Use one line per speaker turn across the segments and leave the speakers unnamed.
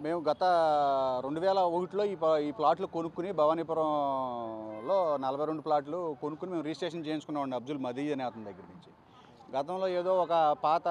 మేము గత 2001లో ఈ ప్లాట్లు కొనుక్కుని భవానీపురంలో 42 ప్లాట్లు కొనుక్కుని మేము రిజిస్ట్రేషన్ చేయించుకున్నామండి అబ్దుల్ మదీ అనే అతని దగ్గర నుంచి. గతంలో ఏదో ఒక పాత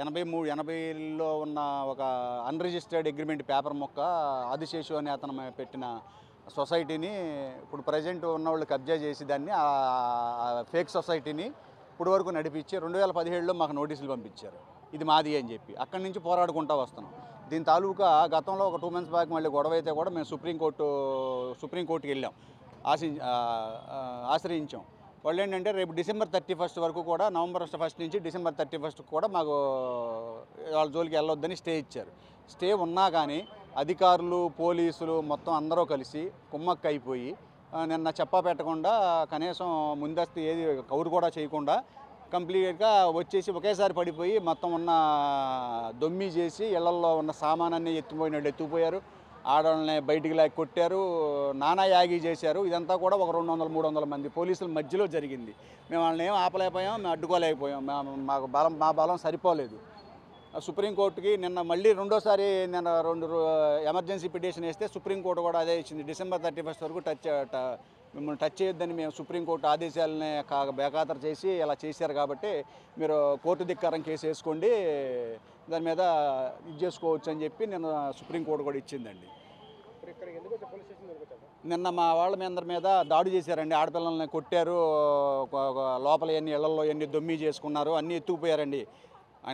80లో ఉన్న ఒక అన్రిజిస్టర్డ్ అగ్రిమెంట్ పేపర్ మొక్క ఆదిశేషు అనే అతను పెట్టిన సొసైటీని ఇప్పుడు ప్రజెంట్ ఉన్న వాళ్ళు కబ్జా చేసి దాన్ని ఫేక్ సొసైటీని ఇప్పుడు వరకు నడిపించి 2017లో మాకు నోటీసులు పంపించారు, ఇది మాది అని చెప్పి. అక్కడి నుంచి పోరాడుకుంటూ వస్తున్నాం. దీని తాలూకా గతంలో ఒక 2 months బ్యాక్ మళ్ళీ గొడవ అయితే కూడా మేము సుప్రీంకోర్టుకి వెళ్ళాం, ఆశ్రయించాం. వాళ్ళు ఏంటంటే రేపు December 31 వరకు కూడా, November 1 నుంచి December 31 కూడా మాకు వాళ్ళ జోలికి వెళ్ళొద్దని స్టే ఇచ్చారు. స్టే ఉన్నా కానీ అధికారులు, పోలీసులు మొత్తం అందరూ కలిసి కుమ్మక్క అయిపోయి నిన్న చెప్పా పెట్టకుండా కనీసం ముందస్తు ఏది కౌరు కూడా చేయకుండా కంప్లీట్గా వచ్చేసి ఒకేసారి పడిపోయి మొత్తం ఉన్న దొమ్మి చేసి ఇళ్లల్లో ఉన్న సామానాన్ని ఎత్తుకుపోయారు. ఆడవాళ్ళని బయటికి లాగి కొట్టారు, నానా యాగి చేశారు. ఇదంతా కూడా ఒక 200-300 మంది పోలీసుల మధ్యలో జరిగింది. మేము వాళ్ళని ఏం ఆపలేకపోయాం, మేము అడ్డుకోలేకపోయాం. మా బలం సరిపోలేదు. సుప్రీంకోర్టుకి నిన్న మళ్ళీ రెండోసారి నిన్న 2 ఎమర్జెన్సీ పిటిషన్ వేస్తే సుప్రీంకోర్టు కూడా అదే ఇచ్చింది. December 31 వరకు మిమ్మల్ని టచ్ చేయొద్దని మేము సుప్రీంకోర్టు ఆదేశాలని బేఖాతరు చేసి ఇలా చేశారు కాబట్టి మీరు కోర్టు ధిక్కారం కేసు వేసుకోండి, దాని మీద ఇది చేసుకోవచ్చు అని చెప్పి నిన్న సుప్రీంకోర్టు కూడా ఇచ్చిందండి. నిన్న మా వాళ్ళ అందరి మీద దాడి చేశారండి, ఆడపిల్లల్ని కొట్టారు, లోపల ఎన్ని ఇళ్లలో ఎన్ని దొమ్మి చేసుకున్నారు, అన్నీ ఎత్తుకుపోయారండి.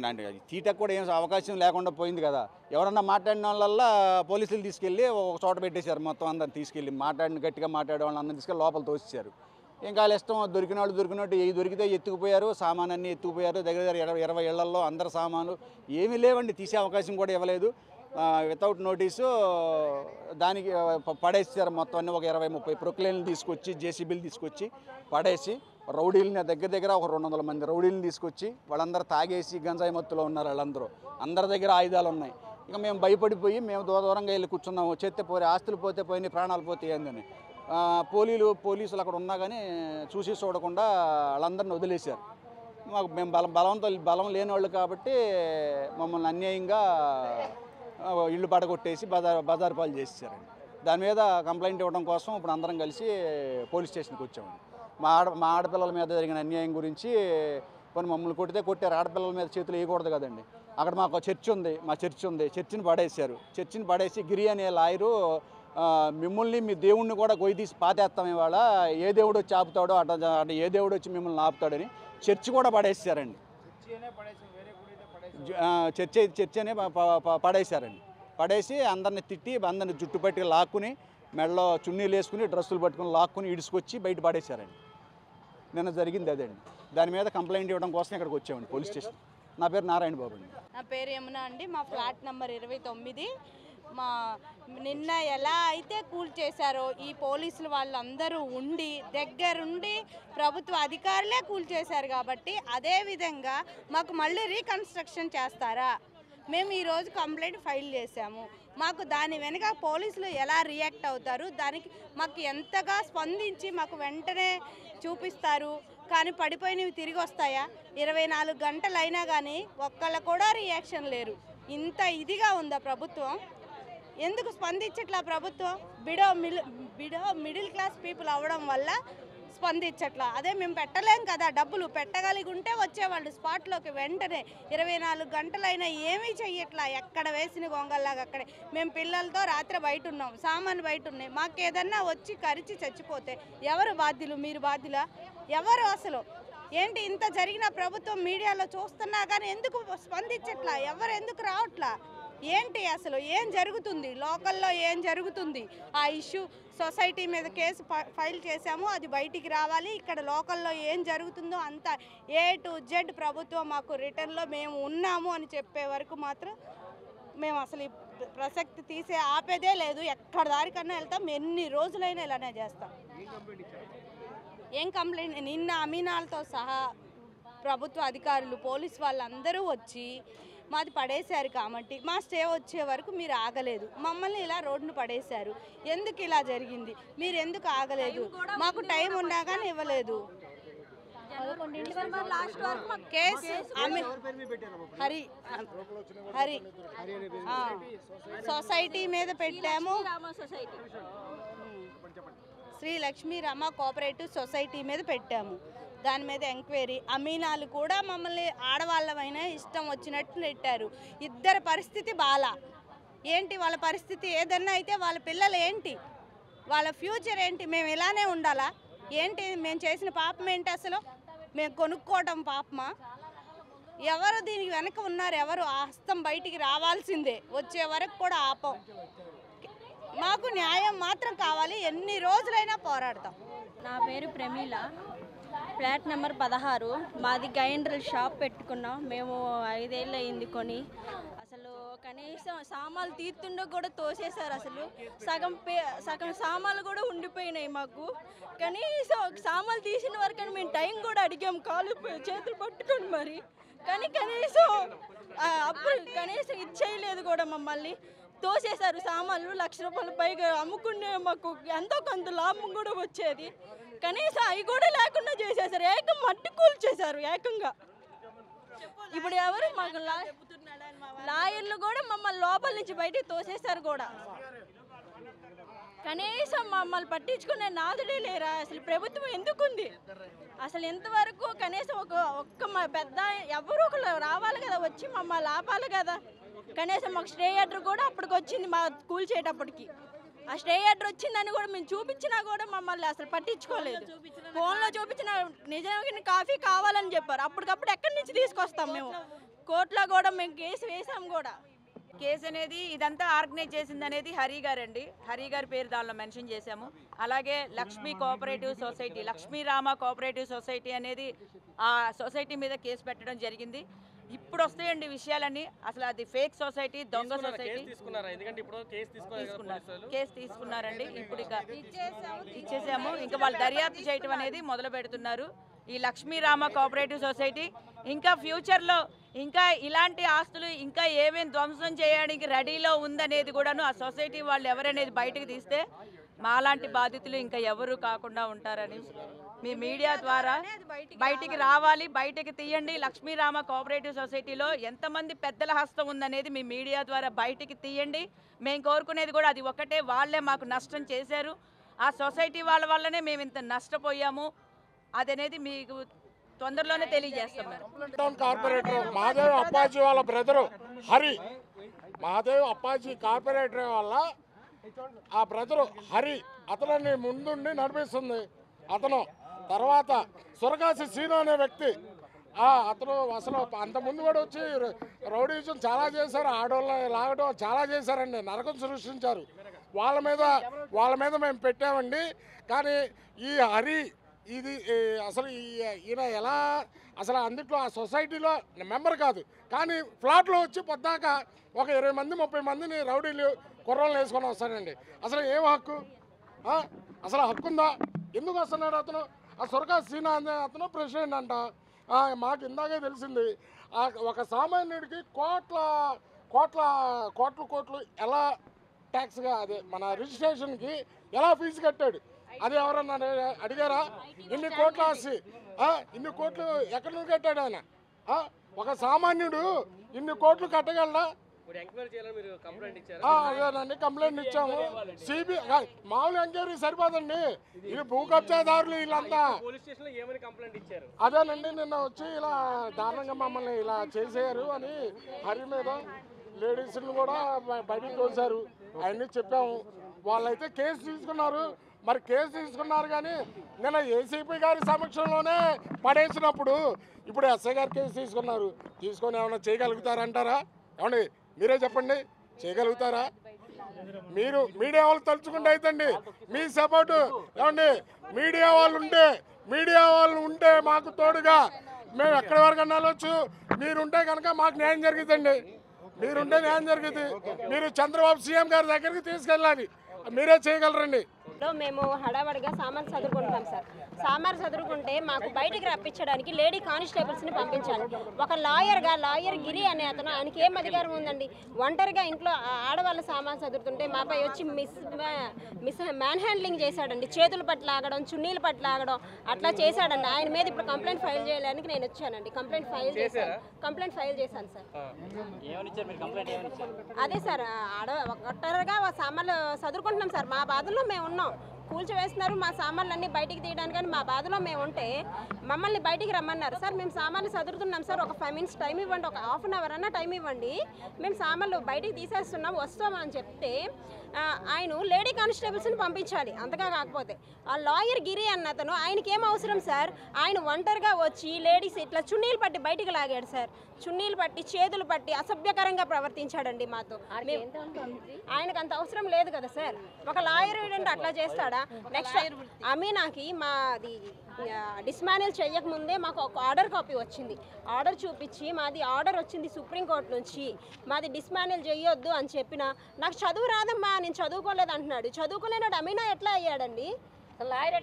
అంటే తీటకు కూడా ఏం అవకాశం లేకుండా పోయింది కదా. ఎవరన్నా మాట్లాడిన వాళ్ళల్లా పోలీసులు తీసుకెళ్ళి ఒక చోట పెట్టేశారు, మొత్తం అందరిని తీసుకెళ్ళి గట్టిగా మాట్లాడే వాళ్ళందరినీ తీసుకెళ్ళి లోపల తోసేశారు. ఇంకా వాళ్ళ ఇష్టం, దొరికినట్టు ఏ దొరికితే ఎత్తుకుపోయారు, సామానాన్ని ఎత్తుకుపోయారు. దగ్గర 20 ఇళ్లలో అందరి సామాను ఏమీ లేవండి, తీసే అవకాశం కూడా ఇవ్వలేదు. వితౌట్ నోటీసు దానికి పడేసారు. మొత్తం అన్నీ ఒక 20-30 ప్రొక్లైన్లు తీసుకొచ్చి, జేసీబీలు తీసుకొచ్చి పడేసి, రౌడీలని దగ్గర ఒక 200 మంది రౌడీలను తీసుకొచ్చి వాళ్ళందరూ తాగేసి గంజాయి మత్తులో ఉన్నారు. వాళ్ళందరూ అందరి దగ్గర ఆయుధాలు ఉన్నాయి. ఇక మేము భయపడిపోయి మేము దూరంగా వెళ్ళి కూర్చున్నాము. చేస్తే పోయి ఆస్తులు పోతే పోయినాయి, ప్రాణాలు పోతాయి అని. పోలీసులు అక్కడ ఉన్నా కానీ చూసి చూడకుండా వాళ్ళందరిని వదిలేశారు. మేము బలం లేని వాళ్ళు కాబట్టి మమ్మల్ని అన్యాయంగా ఇళ్ళు పడగొట్టేసి బజారు పాలు చేసేసారండి. దాని మీద కంప్లైంట్ ఇవ్వడం కోసం ఇప్పుడు అందరం కలిసి పోలీస్ స్టేషన్కి వచ్చామండి. మా ఆడపిల్లల మీద జరిగిన అన్యాయం గురించి. కొన్ని మమ్మల్ని కొట్టారు, ఆడపిల్లల మీద చేతులు వేయకూడదు కదండి. అక్కడ మాకు చర్చ్ ఉంది, చర్చిని పడేశారు. చర్చిని పడేసి గిరి అనే లాయరు మిమ్మల్ని మీ దేవుణ్ణి కూడా గొయ్యి తీసి పాతేస్తాం, ఇవాళ ఏ దేవుడు వచ్చి ఆపుతాడో అటు ఏ దేవుడు వచ్చి మిమ్మల్ని ఆపుతాడని చర్చి కూడా పడేసారండి. చర్చి అనే పడేశారండి. పడేసి అందరిని తిట్టి, అందరిని జుట్టు పట్టి లాక్కుని, మెడలో చున్నీలు వేసుకుని, డ్రెస్సులు పట్టుకుని లాక్కుని ఇడుచుకొచ్చి బయట పడేశారండి. నిన్న జరిగింది అదండి. దాని మీద కంప్లైంట్ ఇవ్వడం కోసం ఇక్కడికి వచ్చామండి పోలీస్ స్టేషన్. నా పేరు నారాయణ బాబు అండి.
నా పేరు యమున అండి. మా ఫ్లాట్ నెంబర్ 29. నిన్న ఎలా అయితే కూల్ చేశారో ఈ పోలీసులు వాళ్ళందరూ దగ్గరుండి ప్రభుత్వ అధికారులే కూల్ చేశారు కాబట్టి అదేవిధంగా మాకు మళ్ళీ రీకన్స్ట్రక్షన్ చేస్తారా? మేము ఈరోజు కంప్లైంట్ ఫైల్ చేశాము. మాకు దాని వెనుక పోలీసులు ఎలా రియాక్ట్ అవుతారు, దానికి మాకు ఎంతగా స్పందించి మాకు వెంటనే చూపిస్తారు. కానీ పడిపోయినవి తిరిగి వస్తాయా? 24 గంటలు అయినా కానీ ఒక్కళ్ళ కూడా రియాక్షన్ లేరు. ఇంత ఇదిగా ఉందా ప్రభుత్వం? ఎందుకు స్పందించట్లా ప్రభుత్వం? బిడో మిడిల్ క్లాస్ పీపుల్ అవ్వడం వల్ల స్పందించట్లా. అదే మేము పెట్టలేం కదా, డబ్బులు పెట్టగలిగి ఉంటే వచ్చేవాళ్ళు స్పాట్లోకి వెంటనే. 24 గంటలైనా ఏమీ చెయ్యట్లా, ఎక్కడ వేసిన గొంగల్లాగా అక్కడే. మేము పిల్లలతో రాత్రి బయట ఉన్నాం, సామాను బయట ఉన్నాయి. మాకేదన్నా వచ్చి కరిచి చచ్చిపోతే ఎవరు బాధ్యులు? మీరు బాధ్యులా? ఎవరు అసలు? ఏంటి ఇంత జరిగిన ప్రభుత్వం మీడియాలో చూస్తున్నా కానీ ఎందుకు స్పందించట్లా? ఎవరు ఎందుకు రావట్లా? ఏంటి అసలు ఏం జరుగుతుంది? లోకల్లో ఏం జరుగుతుంది? ఆ ఇష్యూ సొసైటీ మీద కేసు ఫైల్ చేశాము, అది బయటికి రావాలి. ఇక్కడ లోకల్లో ఏం జరుగుతుందో అంతా A to Z ప్రభుత్వం మాకు రిటర్న్లో మేము ఉన్నాము అని చెప్పే వరకు మాత్రం మేము అసలు ప్రసక్తి తీసే ఆపేదే లేదు. ఎక్కడ దారికన్నా వెళ్తాం, ఎన్ని రోజులైనా ఇలానే చేస్తాం. ఏం కంప్లైంట్? నిన్న అమీనాలతో సహా ప్రభుత్వ అధికారులు, పోలీస్ వాళ్ళందరూ వచ్చి మాది పడేశారు కాబట్టి మా స్టే వచ్చే వరకు మీరు ఆగలేదు, మమ్మల్ని ఇలా రోడ్డును పడేశారు. ఎందుకు ఇలా జరిగింది? మీరు ఎందుకు ఆగలేదు? మాకు టైం ఉన్నా కానీ ఇవ్వలేదు. డిసెంబర్ లాస్ట్ వరకు మాకు కేసు హరి హరి సొసైటీ మీద పెట్టాము. శ్రీ లక్ష్మీ రామ కోఆపరేటివ్ సొసైటీ మీద పెట్టాము. దాని మీద ఎంక్వైరీ అమీనాలు కూడా మమ్మల్ని ఆడవాళ్ళమైన ఇష్టం వచ్చినట్టు నెట్టారు. ఇద్దరి పరిస్థితి బాలా. ఏంటి వాళ్ళ పరిస్థితి? ఏదన్నా అయితే వాళ్ళ పిల్లలు ఏంటి, వాళ్ళ ఫ్యూచర్ ఏంటి? మేము ఇలానే ఉండాలా ఏంటి? మేము చేసిన పాపం ఏంటి? అసలు మేము కొనుక్కోవటం పాపమా? ఎవరు దీనికి వెనక ఉన్నారు? ఎవరు? ఆ హస్తం బయటికి రావాల్సిందే. వచ్చే వరకు కూడా ఆపం. మాకు న్యాయం మాత్రం కావాలి. ఎన్ని రోజులైనా పోరాడతాం.
నా పేరు ప్రమీల, ఫ్లాట్ నెంబర్ 16. మాది గ్రైండర్ షాప్ పెట్టుకున్నాం. మేము 5 ఏళ్ళు అయింది కొని. అసలు కనీసం సామాన్లు తీర్తుండో కూడా తోసేశారు. అసలు సగం సామాన్లు కూడా ఉండిపోయినాయి మాకు. కనీసం సామాన్లు తీసిన వరకు మేము టైం కూడా అడిగాము, కాళ్ళు చేతులు పట్టుకొని మరి. కానీ కనీసం అప్పుడు కనీసం ఇది చేయలేదు కూడా. మమ్మల్ని తోసేశారు. సామాన్లు 1 లక్ష రూపాయల పైగా అమ్ముకునే మాకు ఎంతో కొంత లాభం కూడా వచ్చేది. కనీసం అవి కూడా లేకుండా చేసేసారు. ఏకం మట్టి కూల్చేశారు ఏకంగా. ఇప్పుడు ఎవరు మాకు లాయర్లు కూడా మమ్మల్ని లోపల నుంచి బయటికి తోసేశారు కూడా. కనీసం మమ్మల్ని పట్టించుకునే నాదుడే లేరా? అసలు ప్రభుత్వం ఎందుకుంది? అసలు ఎంతవరకు కనీసం ఒక్క పెద్ద ఎవరు ఒకరు రావాలి కదా, వచ్చి మమ్మల్ని ఆపాలి కదా. కనీసం మాకు స్టే ఆర్డర్ కూడా అప్పటికి వచ్చింది మా కూల్చేటప్పటికి. ఆ స్టే ఆర్డర్ వచ్చిందని కూడా మేము చూపించినా కూడా మమ్మల్ని అసలు పట్టించుకోలేదు. ఫోన్లో చూపించిన నిజంగా కాఫీ కావాలని చెప్పారు. అప్పటికప్పుడు ఎక్కడి నుంచి తీసుకొస్తాం మేము? కోర్టులో కూడా మేము కేసు వేసాం కూడా.
కేసు అనేది ఇదంతా ఆర్గనైజ్ చేసింది అనేది హరి గారు అండి. హరి గారి పేరు దానిలో మెన్షన్ చేశాము. అలాగే Lakshmi cooperative society, Lakshmirama cooperative society అనేది ఆ సొసైటీ మీద కేసు పెట్టడం జరిగింది. ఇప్పుడు వస్తాయండి విషయాలన్నీ. అసలు అది ఫేక్ సొసైటీ, దొంగ సొసైటీ. కేసు తీసుకున్నారండి. ఇప్పుడు ఇక ఇచ్చేసాము. ఇంకా వాళ్ళు దర్యాప్తు చేయటం అనేది మొదలు పెడుతున్నారు. ఈ లక్ష్మీరామ కోఆపరేటివ్ సొసైటీ ఇంకా ఫ్యూచర్లో ఇంకా ఇలాంటి ఆస్తులు ఇంకా ఏమేమి ధ్వంసం చేయడానికి రెడీలో ఉందనేది కూడాను ఆ సొసైటీ వాళ్ళు ఎవరనేది బయటకు తీస్తే మాలాంటి బాధితులు ఇంకా ఎవరు కాకుండా ఉంటారని మీ మీడియా ద్వారా బయటికి రావాలి, బయటికి తీయండి. లక్ష్మీరామ కోఆపరేటివ్ సొసైటీలో ఎంతమంది పెద్దల హస్తం ఉందనేది మీ మీడియా ద్వారా బయటికి తీయండి. మేము కోరుకునేది కూడా అది ఒకటే. వాళ్ళే మాకు నష్టం చేశారు. ఆ సొసైటీ వాళ్ళ వల్లనే మేము ఇంత నష్టపోయాము. అదనేది మీకు తొందరలోనే తెలియజేస్తాం.
టౌన్ కార్పొరేటర్ మహాదేవ్ అప్పాజీ వాళ్ళ బ్రదరు హరి, మహాదేవ్ అప్పాజీ కార్పొరేటర్ వల్ల ఆ బ్రదరు హరి అతనిని ముందుండి నడిపిస్తుంది. అతను తర్వాత సురకాసి సీను అనే వ్యక్తి, అతను అసలు అంతకుముందు కూడా వచ్చి రౌడీజం చాలా చేశారు. ఆడవాళ్ళని లాగడం చాలా చేశారండి. నరకం సృష్టించారు. వాళ్ళ మీద మేము పెట్టామండి. కానీ ఈ హరి ఇది అసలు ఈయన ఎలా అసలు అందుట్లో ఆ సొసైటీలో మెంబర్ కాదు, కానీ ఫ్లాట్లో వచ్చి పొద్దాక ఒక 20 మంది 30 మందిని రౌడీలు కుర్రోళ్ళు వేసుకొని వస్తాడండి. అసలు ఏం హక్కు? అసలు హక్కు ఉందా? ఎందుకు వస్తున్నాడు అతను? ఆ సురకా సీనా అనే అతను ప్రెసిడెంట్ అంట. మాకు ఇందాకే తెలిసింది. ఒక సామాన్యుడికి కోట్లు ఎలా ట్యాక్స్గా అదే మన రిజిస్ట్రేషన్కి ఎలా ఫీజు కట్టాడు? అది ఎవరన్నా అడిగారా? ఇన్ని కోట్లు ఆస్తి, ఇన్ని కోట్లు ఎక్కడి నుంచి కట్టాడు ఆయన? ఒక సామాన్యుడు ఇన్ని కోట్లు కట్టగలరా? అదేనండి, కంప్లైంట్ ఇచ్చాము. మామూలు ఎంక్వైరీ సరిపోదండి. ఇది భూ కబ్జాదారులు వీళ్ళంతా. అదేనండి, నిన్న వచ్చి ఇలా దారుణంగా మమ్మల్ని ఇలా చేసేయారు అని హరి మీద లేడీస్ని కూడా బయటికి తోశారు. అవన్నీ చెప్పాము. వాళ్ళైతే కేసు తీసుకున్నారు. మరి కేసు తీసుకున్నారు కానీ నిన్న ఏసీపీ గారి సమక్షంలోనే పడేసినప్పుడు ఇప్పుడు ఎస్ఐ గారు కేసు తీసుకొని ఏమైనా చేయగలుగుతారంటారా? ఏమండి మీరే చెప్పండి, చేయగలుగుతారా? మీరు మీడియా వాళ్ళు తలుచుకుంటే అయితండి మీ సపోర్టు. ఏమండి మీడియా వాళ్ళు ఉంటే మాకు తోడుగా మేము ఎక్కడి వరకు వెళ్ళొచ్చు. మీరుంటే కనుక మాకు న్యాయం జరుగుతుందండి. మీరుంటే న్యాయం జరుగుతుంది. మీరు చంద్రబాబు సీఎం గారి దగ్గరికి తీసుకెళ్ళాలి. మీరే చేయగలరండి.
మేము హడావడిగా సామాన్లు చదువుకుంటాం సార్. సామాన్లు చదువుకుంటే మాకు బయటికి రప్పించడానికి లేడీ కానిస్టేబుల్స్ని పంపించాలి. ఒక లాయర్ గిరి అనే అతను, ఆయనకి ఏం అధికారం ఉందండి? ఒంటరిగా ఇంట్లో ఆడవాళ్ళ సామాన్లు చదువుతుంటే మాపై వచ్చి మ్యాన్ హ్యాండ్లింగ్ చేశాడండి. చేతులు పట్ల లాగడం, చున్నీలు పట్ల లాగడం అట్లా చేశాడండి. ఆయన మీద ఇప్పుడు కంప్లైంట్ ఫైల్ చేయడానికి నేను వచ్చానండి. కంప్లైంట్ ఫైల్ చేశాను సార్. అదే సార్, ఒక్కటరగా సామాన్లు చదువుకుంటున్నాం సార్. మా బాధల్లో మేము ఉన్నాం. కూల్చివేస్తున్నారు మా సామాన్లు అన్నీ బయటికి తీయడానికి, కానీ మా బాధలో మేము ఉంటే మమ్మల్ని బయటికి రమ్మన్నారు సార్. మేము సామాన్లు చదువుతున్నాం సార్, ఒక 5 minutes టైం ఇవ్వండి, ఒక ½ an hour అన్నా టైం ఇవ్వండి, మేము సామాన్లు బయటికి తీసేస్తున్నాం వస్తామని చెప్తే ఆయన లేడీ కానిస్టేబుల్స్ని పంపించాలి. అంతగా కాకపోతే ఆ లాయర్ గిరి అన్న అతను, ఆయనకి ఏం అవసరం సార్? ఆయన ఒంటరిగా వచ్చి లేడీస్ ఇట్లా చున్నీలు పట్టి బయటికి లాగాడు సార్. చున్నీలు పట్టి, చేతులు పట్టి అసభ్యకరంగా ప్రవర్తించాడండి మాతో. ఆయనకు అంత అవసరం లేదు కదా సార్. ఒక లాయర్ ఏంటంటే అట్లా చేస్తాడా? నెక్స్ట్ అమీనాకి మాది డిస్మానిల్ చేయకముందే మాకు ఒక ఆర్డర్ కాపీ వచ్చింది. ఆర్డర్ చూపించి మాది ఆర్డర్ వచ్చింది సుప్రీంకోర్టు నుంచి, మాది డిస్మానిల్ చేయొద్దు అని చెప్పిన, నాకు చదువు రాదమ్మా, నేను చదువుకోలేదు అంటున్నాడు. చదువుకోలేనాడు అమీనా ఎట్లా అయ్యాడండి? లాయర్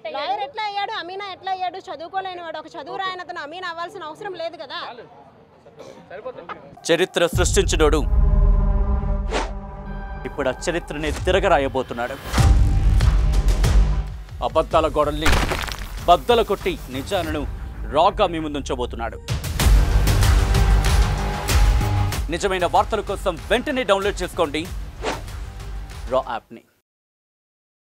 ఎట్లా అయ్యాడు? అమీనా ఎట్లా అయ్యాడు? చదువుకోలేని వాడు, ఒక చదువు రాయని అతను అమీనా అవ్వాల్సిన అవసరం లేదు కదా.
చరిత్ర సృష్టించినోడు ఇప్పుడు ఆ చరిత్రని తిరగరాయబోతున్నాడు. అబద్ధాల గోడల్ని బద్దలు కొట్టి నిజాలను రాగా మీ ముందుంచబోతున్నాడు. నిజమైన వార్తల కోసం వెంటనే డౌన్లోడ్ చేసుకోండి రా యాప్ని.